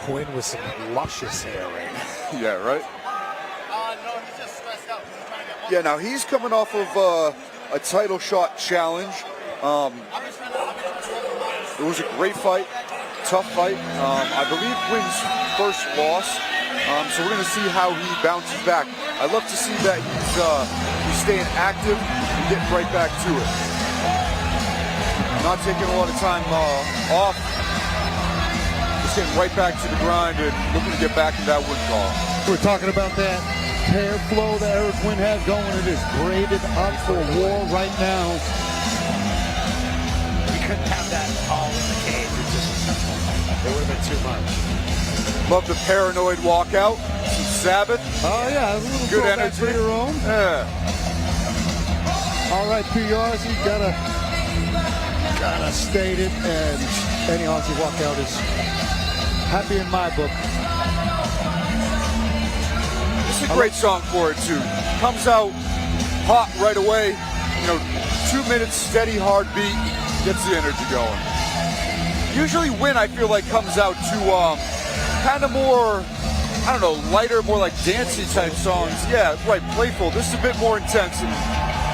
Huynh with some luscious hair right now. Yeah, right? No, he's just stressed out. He's trying to get one. Yeah, now he's coming off of a title shot challenge. It was a great fight, tough fight. I believe Huynn's first loss. So we're going to see how he bounces back. I love to see that he's staying active and getting right back to it. Not taking a lot of time off. Just getting right back to the grind and looking to get back in that win call. We're talking about that hair flow that Eric Huynh has going. It is braided up for war right now. You couldn't have that all in the cage. It would have been too much. Love the paranoid walkout. Some Sabbath. Oh yeah, a little good throwback energy. for your own. Yeah. All right, P. Aussie, gotta state it, and any Aussie walkout is happy in my book. This is a great song for it too. Comes out hot right away. 2 minutes steady hard beat, gets the energy going. Usually Huynh, I feel like, comes out to kind of more, I don't know, lighter, more like dancey type songs. Yeah, right, playful. This is a bit more intense and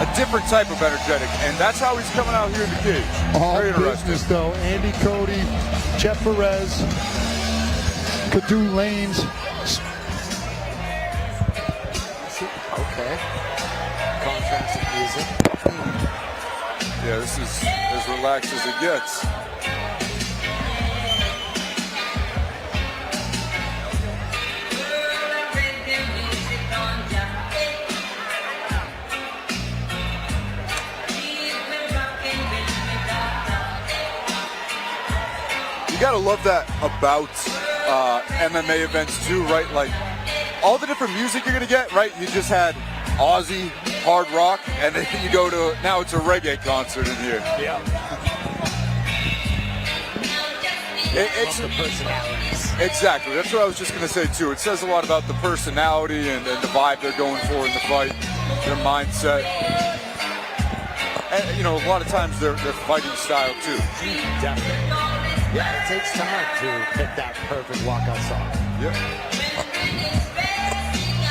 a different type of energetic, and that's how he's coming out here in the cage. All Very interesting. business though. Andy Cody, Jeff Perez, Kadu Lanes. Okay. Contrasting music. Yeah, this is as relaxed as it gets. You gotta love that about MMA events too, right? Like all the different music you're gonna get, right? You just had Aussie, hard rock, and then you go to, now it's a reggae concert in here. Yeah. It's the personalities. Exactly. That's what I was just gonna say too. It says a lot about the personality and the vibe they're going for in the fight, their mindset. And a lot of times their fighting style too. Definitely. Yeah, it takes time to pick that perfect walkout song. Yep.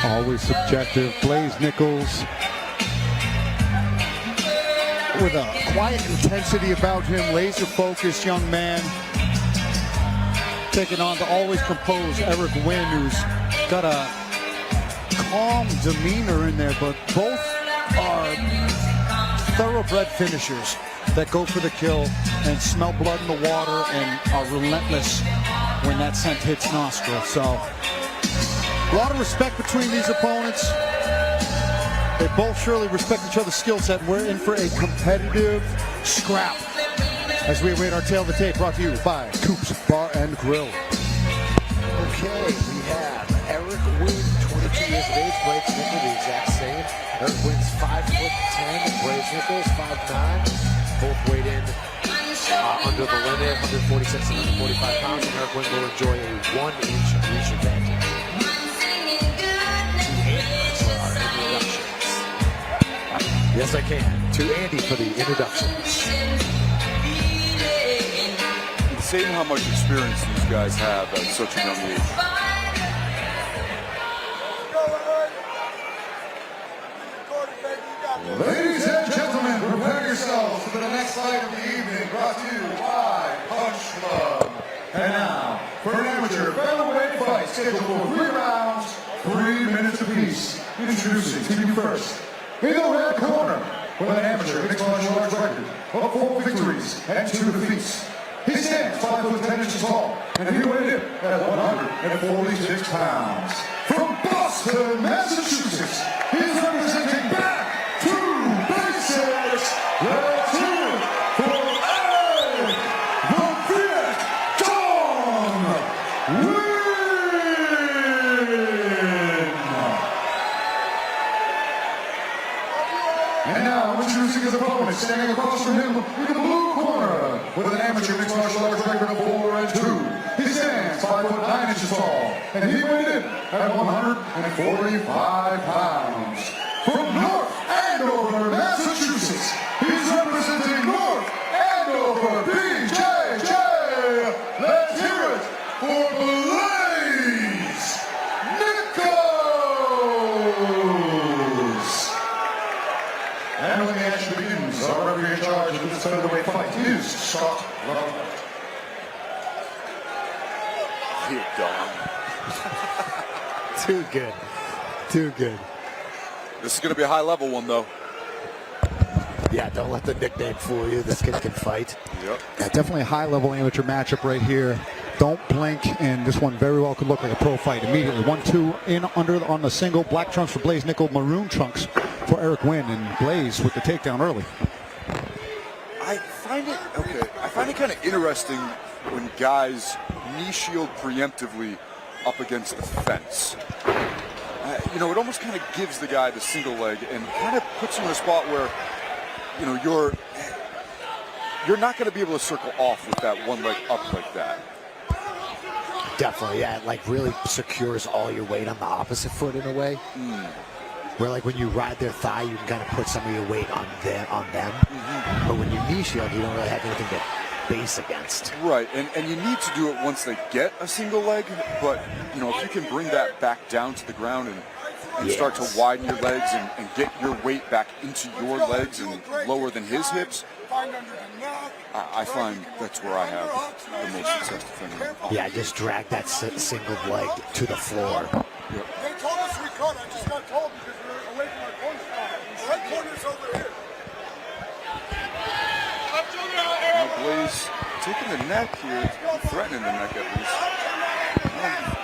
Always subjective. Blaize Nichols with a quiet intensity about him, laser-focused young man. Taking on the always composed Eric Huynh, who's got a calm demeanor in there, but both are thoroughbred finishers that go for the kill and smell blood in the water and are relentless when that scent hits nostril. So a lot of respect between these opponents. They both surely respect each other's skill set. We're in for a competitive scrap as we await our tail of the tape, brought to you by Coops Bar and Grill. Okay, we have Eric Huynh, 22 years of age, Blaize Nichols, the exact same. Eric Huynn's 5'10", Blaize Nichols 5'9". Both weighed in under the limit, 146 and 145 pounds, and Eric Huynh will enjoy a 1-inch reach advantage. For our introductions. Yes, I can. To Andy for the introductions. Insane how much experience these guys have at such a young age. Ladies and gentlemen, prepare yourselves for the next fight of the evening, brought to you by Punch Club. And now, for an amateur featherweight fight scheduled for 3 rounds, 3 minutes apiece. Introducing to you first, in the red corner, with an amateur mixed martial arts record of 4 victories and 2 defeats. He stands 5'10" tall, and he weighed in at 146 pounds. From Boston, Massachusetts, he's representing back to basics. Let's hear it for Eric the Viet Dong Huynh. And now, introducing his opponent, standing across from him in the blue corner, with an amateur mixed martial arts record of 4 and 2. He stands 5'9" tall, and he weighed in at 145 pounds. From North Andover, Massachusetts, he's representing North Andover, BJJ. Let's hear it for Blaize. Dear God. Too good. Too good. This is going to be a high-level one, though. Yeah, don't let the nickname fool you. This kid can fight. Yep. Yeah, definitely a high-level amateur matchup right here. Don't blink, and this one very well could look like a pro fight immediately. 1-2 in under on the single. Black trunks for Blaize, Nichols, maroon trunks for Eric Huynh, and Blaize with the takedown early. I find it kind of interesting when guys knee shield preemptively up against the fence. You know, it almost kind of gives the guy the single leg and kind of puts you in a spot where, you know, you're not going to be able to circle off with that one leg up like that. Definitely, yeah. It like really secures all your weight on the opposite foot in a way. Where like when you ride their thigh, you can kind of put some of your weight on them. But when you knee shield, you don't really have anything to base against. Right, and you need to do it once they get a single leg, but you know, if you can bring that back down to the ground and start to widen your legs and get your weight back into your legs and lower than his hips, I find that's where I have the most success defending. Yeah, just drag that single leg to the floor. Yep. They told us we could. I just got told because we're away from our corner. The right corner's over here. Now Blaize taking the neck here, threatening the neck at least.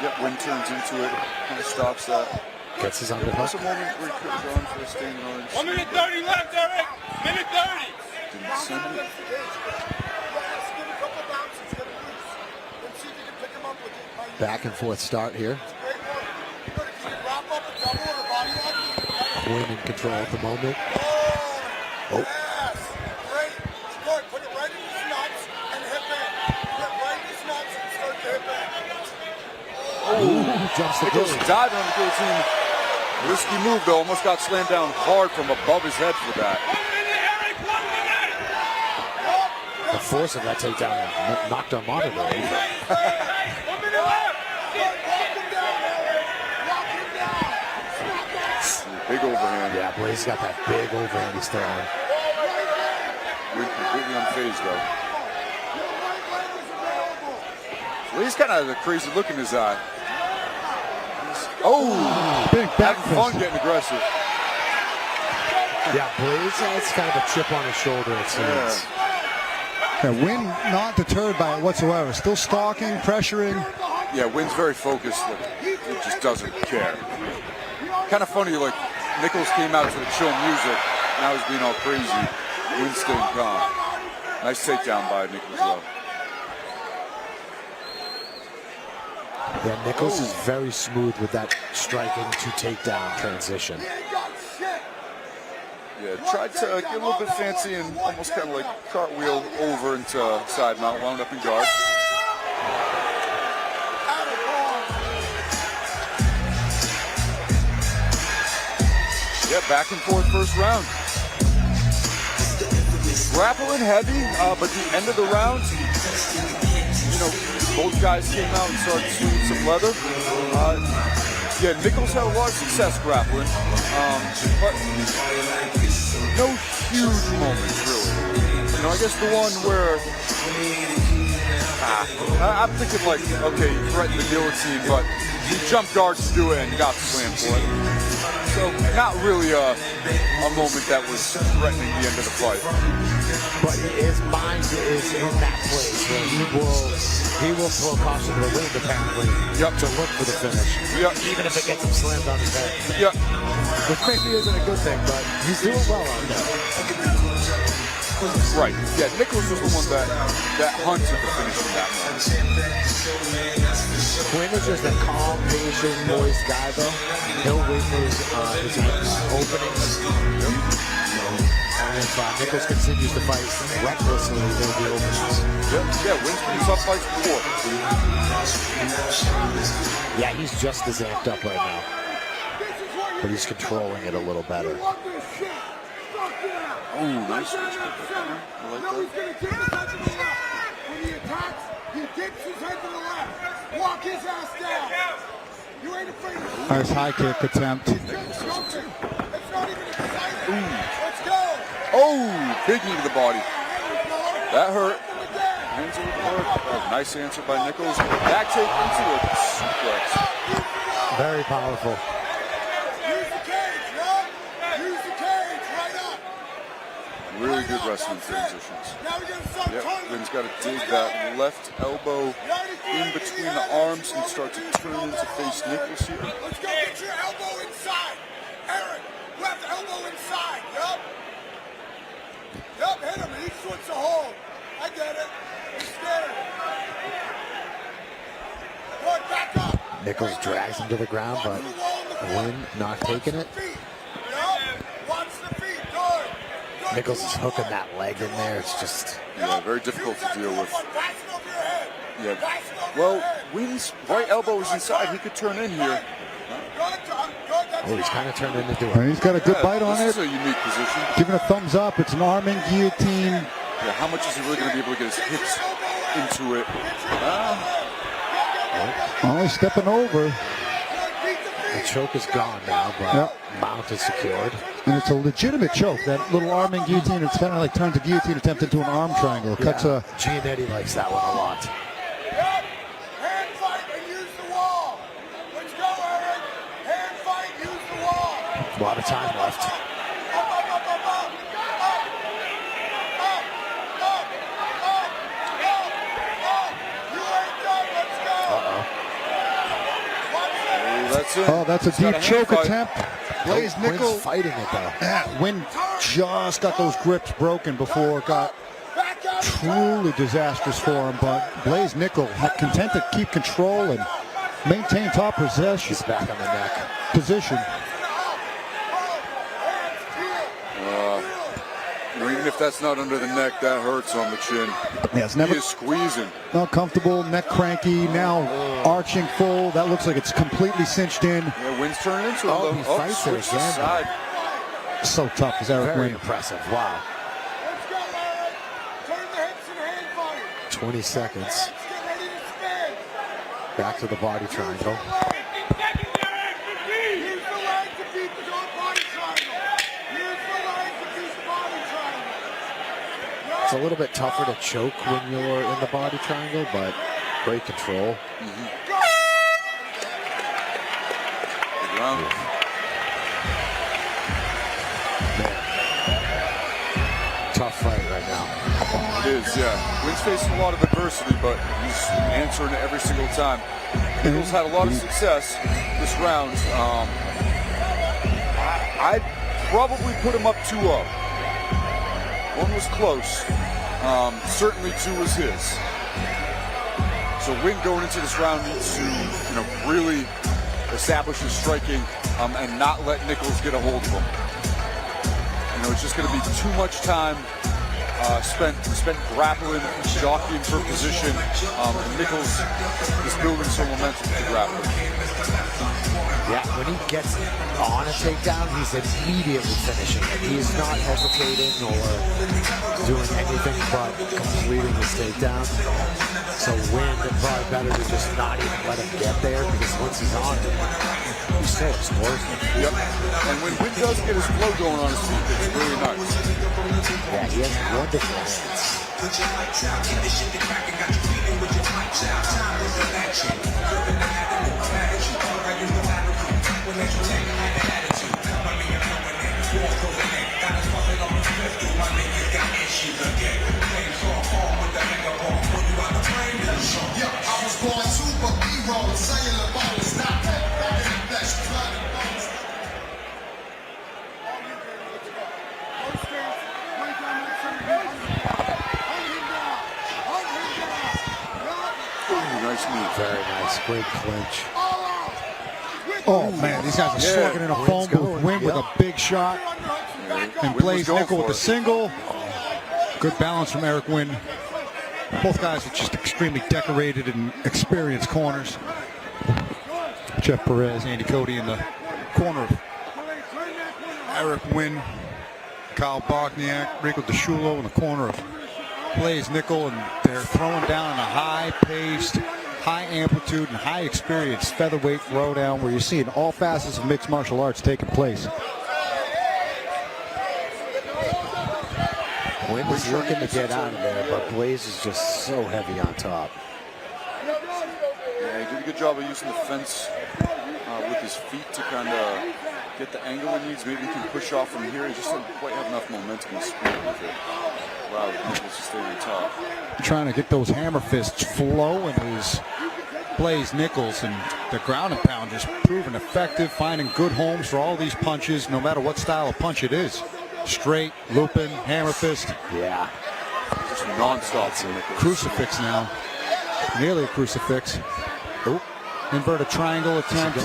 Yep, Huynh turns into it, kind of stops that. Gets his There underhook. was a moment where he could have gone for a standing orange. 1 minute 30 left, Eric. Minute 30. Didn't send it. Back and forth start here. Huynh in control at the moment. Oh. Great. Good. Put it right in his nuts and hip in. Put it right in his nuts and start to hip in. Ooh, jumps the Nichols guillotine. diving on the guillotine. Risky move though, almost got slammed down hard from above his head for that. 1 minute, Eric. 1 minute. The force of that takedown knocked our monitor. 1 minute left. Lock him down, Eric. Lock him down. Big overhand. Yeah, Blaize got that big overhand he's throwing. Huynh completely unfazed though. Blaize kind of has a crazy look in his eye. Oh, Big back having fun fist. getting aggressive. Yeah, Blaize, it's kind of a chip on his shoulder, it seems. Yeah, Huynh not deterred by it whatsoever. Still stalking, pressuring. Yeah, Huynn's very focused. Like, he just doesn't care. Kind of funny, like Nichols came out to the chill music. Now he's being all crazy. Huynh staying calm. Nice takedown by Nichols though. Yeah, Nichols is very smooth with that striking to takedown transition. Yeah, tried to get a little bit fancy and almost kind of like cartwheel over into side mount, wound up in guard. Yeah, back and forth first round. Grappling heavy, but the end of the round, you know, both guys came out and started swinging some leather. Yeah, Nichols had a lot of success grappling, but no huge moments, really. You know, I guess the one where I'm thinking like, okay, he threatened the guillotine, but he jumped guard to do it and got slammed for it. So not really a moment that was threatening the end of the fight. But his mind is in that place where he will throw caution to the wind apparently to look for the finish. Yep. Even if it gets him slammed on his head. Yep. Which maybe isn't a good thing, but he's doing well on that. Right. Yeah, Nichols was the one that hunted the finish in that moment. Huynh is just a calm, patient, poised guy, though. He'll wait for his openings. And if Nichols continues to fight recklessly, there'll be openings. Yeah, Huynn's been tough fights before. Yeah, he's just as amped up right now. But he's controlling it a little better. Oh, nice. I like No, he's that. going to get his head to the left. When he attacks, he dips his head to the left. Walk his ass down. You ain't afraid of Nice high kick attempt. Just jumping. It's not even exciting. Let's go. Oh, big knee to the body. That hurt. hands over the heart. Nice answer by Nichols. Back take into a suplex. Very powerful. Use the cage, right? Use the cage, right up. Really good wrestling transitions. Now we're gonna start Yep, turning. Wynn's got to dig that left elbow in between the arms and start to turn into face Nichols here. Let's go get your elbow inside. Eric, left elbow inside. Yup. Yup, hit him. He just wants to hold. I get it. He's scared. Good, back up. Nichols drags him to the ground, but Huynh not taking it. Yup. Watch the feet. Good. Nichols is hooking that leg in there. It's just... Yeah, very difficult to deal with. Pass it over your head. Yeah. Pass it over Well, your head. Wynn's right elbow is inside. He could turn in here. Good, Tom. Good. That's Oh, he's right. kind of turned into And it. he's got a good bite on This it. is a unique position. Giving a thumbs up. It's an arming guillotine. Yeah, how much is he really going to be able to get his hips into it? Only stepping over. The choke is gone now, but Yep. mount is secured. And it's a legitimate choke. That little arming guillotine, it's kind of like turns a guillotine attempt into an arm triangle. It cuts a... Giannetti likes that one a lot. Hand fight and use the wall. Let's go, Eric. Hand fight, use the wall. A lot of time left. Up, up, up, up, up. Up. You ain't done. Let's go. Watch it. That's it. Oh, that's a He's got deep hand choke fight. attempt. Blaize Wynn's Nichols. fighting it, though. Yeah, Huynh just got those grips broken before it got Back up. truly disastrous for him. But Blaize Nichols content to keep control and maintain top possession He's back on the neck. position. Even if that's not under the neck, that hurts on the chin. Yeah, it's He never is squeezing. not comfortable, neck cranky, now arching full. That looks like it's completely cinched in. Yeah, Wynn's turning into Oh, a he fights there switch to again. side. So tough is Eric Very Huynh. impressive. Wow. Let's go, Eric. Turn the hips and hand fight. 20 seconds. Legs, get ready to spin. Back to the body triangle. Use the leg to beat the body triangle. Use the leg to beat the body triangle. It's a little bit tougher to choke when you're in the body triangle, but great control. Good round. Tough fight right now. It is, yeah. Wynn's facing a lot of adversity, but he's answering it every single time. Nichols had a lot of success this round. I'd probably put him up 2-0. One was close. Certainly 2 was his. So Huynh going into this round needs to, really establish his striking and not let Nichols get a hold of him. It's just going to be too much time spent grappling, jockeying for position. And Nichols is building some momentum to grappling. Yeah, when he gets on a takedown, he's immediately finishing it. He's not hesitating or doing anything but completing his takedown. So Huynh, probably better to just not even let him get there, because once he's on it, he still scores. Yep. And when Huynh does get his flow going on his feet, it's really nice. Yeah, he has wonderful hands. Nice knee. Very nice, great clinch. Oh man, these guys are slugging in a phone booth. Huynh with a big shot, and Blaize Nichols with the single. Good balance from Eric Huynh. Both guys are just extremely decorated and experienced corners. Jeff Perez, Andy Cody in the corner of Eric Huynh, Kyle Bogniak, Rico DeSchulo in the corner of Blaize Nichols, and they're throwing down in a high-paced, high-amplitude, and high-experience featherweight throwdown where you're seeing all facets of mixed martial arts taking place. Huynh is looking to get out of there, but Blaize is just so heavy on top. Yeah, he did a good job of using the fence with his feet to kind of get the angle he needs. Maybe he can push off from here. He just doesn't quite have enough momentum and speed with it. Wow, Nichols to stay on top. Trying to get those hammer fists flowing is Blaize Nichols, and the ground and pound just proven effective, finding good homes for all these punches, no matter what style of punch it is. Straight, looping, hammer fist. Yeah. Just non-stop. Crucifix now. Nearly a crucifix. Oop. Inverted triangle attempt.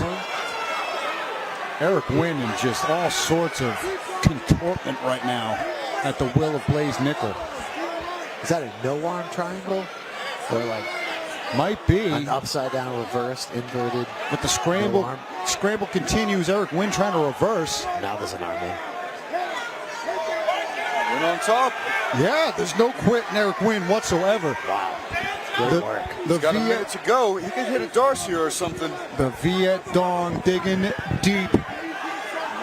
Eric Huynh in just all sorts of contortment right now at the will of Blaize Nichols. Is that a no-arm triangle? Or like might be an upside-down reversed, inverted? But the scramble, no-arm? Scramble continues. Eric Huynh trying to reverse. Now there's an arm in. Win on top. Yeah, there's no quit in Eric Huynh whatsoever. Wow. Great work. He's got a minute to go. He can hit a Darcy or something. The Viet Dong digging deep.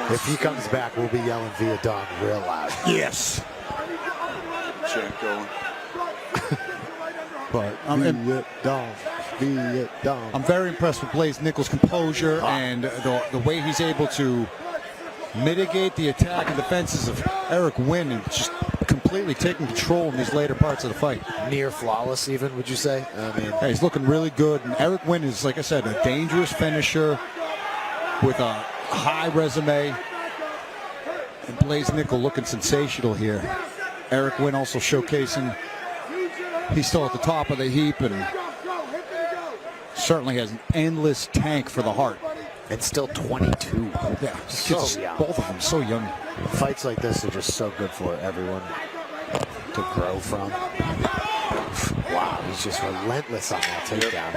If he comes back, we'll be yelling Viet Dong real loud. Yes. Chant going. But Viet Dong. Viet Dong. I'm very impressed with Blaize Nichols' composure and the way he's able to mitigate the attack and defenses of Eric Huynh and just completely taking control in these later parts of the fight. Near flawless, even, would you say? I mean, yeah, he's looking really good. And Eric Huynh is, like I said, a dangerous finisher with a high resume. And Blaize Nichols looking sensational here. Eric Huynh also showcasing he's still at the top of the heap and certainly has an endless tank for the heart. and still 22. Yeah, So young. both of them so young. Fights like this are just so good for everyone to grow from. Wow, he's just relentless on that takedown.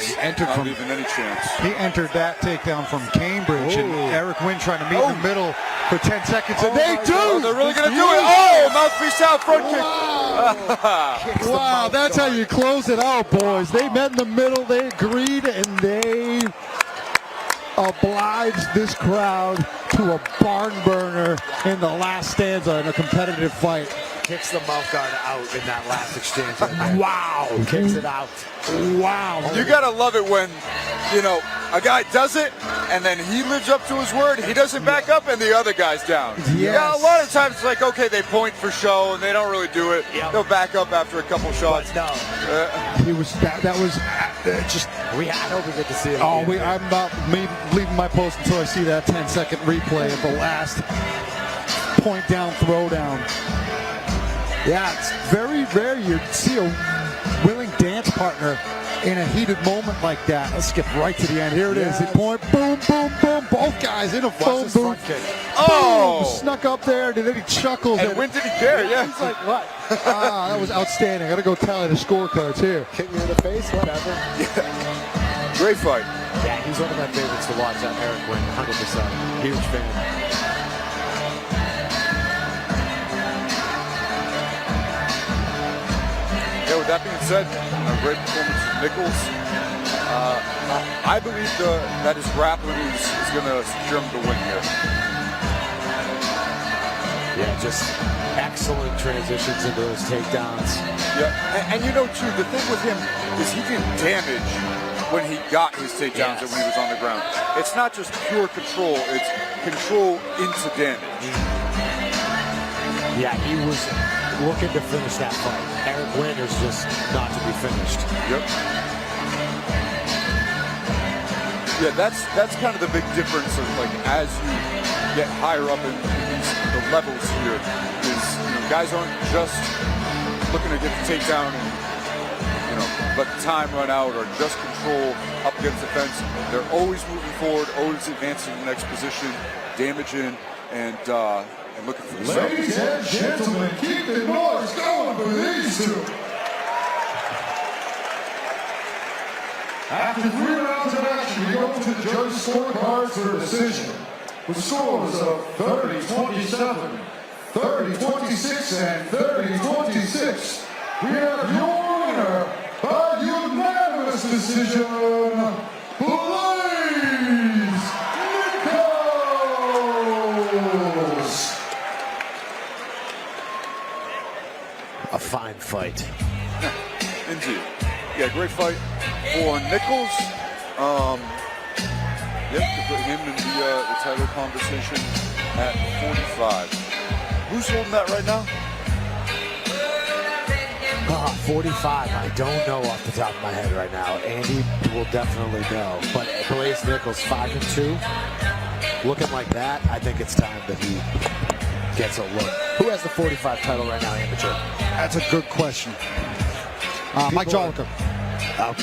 He entered Not from even any chance. He entered that takedown from Cambridge, and Ooh. Eric Huynh trying to meet in the middle for 10 seconds, and they do! Oh, they're really going to do it. Oh, mouthpiece out, front kick. Wow, that's how you close it out, boys. They met in the middle, they agreed, and they obliged this crowd to a barn burner in the last stanza in a competitive fight. Kicks the mouth guard out in that last exchange right there. Wow. Kicks it out. Wow. You got to love it when, you know, a guy does it, and then he lives up to his word, he doesn't back up, and the other guy's down. Yes. Yeah, a lot of times it's like, okay, they point for show, and they don't really do it. Yep. They'll back up after a couple shots. No, He was that was just. I hope we get to see it. Oh, I'm not leaving my post until I see that 10-second replay of the last point down throwdown. Yeah, it's very rare you see a willing dance partner in a heated moment like that. Let's skip right to the end. Here it is. The point, boom, boom, boom. Both guys in a phone this booth. front kick. Oh! Boom, snuck up there, and then he chuckles. And when did he care? Yeah. He's like, what? That was outstanding. I got to go tally the scorecards here. Kick me in the face? Whatever. Great fight. Yeah, he's one of my favorites to watch, that Eric Huynh. 100%. Huge fan. Yeah, with that being said, a great performance from Nichols. I believe that his grappling is going to secure him the win here. Yeah, just excellent transitions into those takedowns. Yeah, and you know, too, the thing with him is he did damage when he got his takedowns and when he was on the ground. It's not just pure control, it's control into damage. Yeah, he was looking to finish that fight. Eric Huynh is just not to be finished. Yep. Yeah, that's kind of the big difference of, like, as you get higher up in the levels here, is, you know, guys aren't just looking to get the takedown and, you know, let the time run out or just control up against the fence. They're always moving forward, always advancing to the next position, damaging, and looking for the sub. Ladies and gentlemen, keep the noise going for these two. After 3 rounds of action, we go to the judge scorecards for a decision. With scores of 30-27, 30-26, and 30-26, we have your winner by unanimous decision, Blaize Nichols. a fine fight. Indeed. Yeah, great fight for Nichols. Yep, to put him in the title conversation at 45. Who's holding that right now? 45. I don't know off the top of my head right now. Andy will definitely know. But Blaize Nichols 5-2. Looking like that, I think it's time that he gets a look. Who has the 45 title right now, amateur? That's a good question. Mike Jolicoeur. Okay.